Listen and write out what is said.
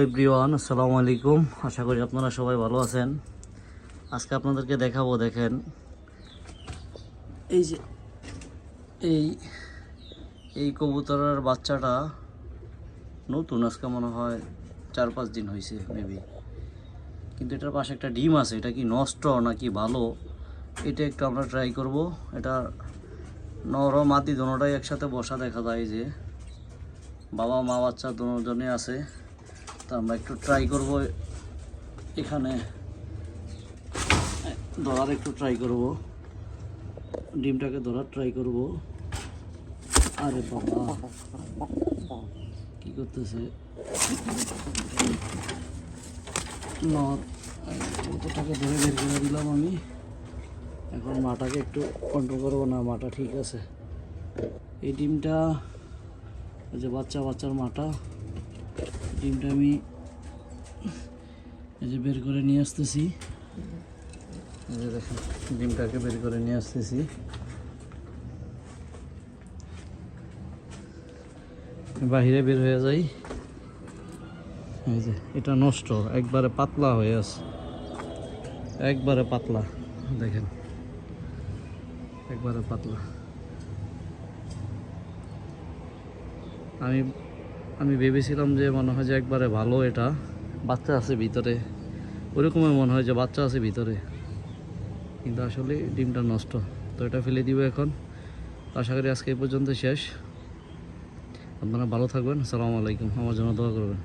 Everyone, আসসালামু আলাইকুম। আশা করি আপনারা সবাই ভালো আছেন। আজকে আপনাদেরকে দেখাবো, দেখেন এই যে এই এই কবুতরের বাচ্চাটা নতুন, আজকে মনে হয় 4-5 দিন হয়েছে মেবি। কিন্তু এটার পাশে একটা ডিম আছে, এটা কি নষ্ট নাকি ভালো এটা একটু আমরা ট্রাই করব। এটা নর মাদি দোনোটাই একসাথে বসা দেখা যায়, যে বাবা মা বাচ্চা দুজনে আছে। তো আমরা একটু ট্রাই করব, এখানে ধরার একটু ট্রাই করব, ডিমটাকে ধরার ট্রাই করব। আরে বাবা কি করতেছে কতটাকে ধরে বের করে দিলাম আমি। এখন মাটাকে একটু কন্ট্রোল করবো না, মাটা ঠিক আছে। এই ডিমটা ওই যে বাচ্চার মাটা, ডিমটা আমি এই যে বের করে নিয়ে আসতেছি। এই যে দেখেন, ডিমটাকে বের করে নিয়ে আসতেছি। বাহিরে বের হয়ে যাই। এই যে এটা নষ্ট, একবারে পাতলা হয়ে আছে, একবারে পাতলা, দেখেন একবারে পাতলা। আমি ভেবেছিলাম যে মনে হয় যে একবারে ভালো, এটা বাচ্চা আছে ভিতরে, ওরকমই মনে হয় যে বাচ্চা আছে ভিতরে, কিন্তু আসলে ডিমটা নষ্ট। তো এটা ফেলে দিব এখন। আশা করি আজকে এই পর্যন্ত শেষ। আপনারা ভালো থাকবেন। আসসালামু আলাইকুম। আমার জন্য দোয়া করবেন।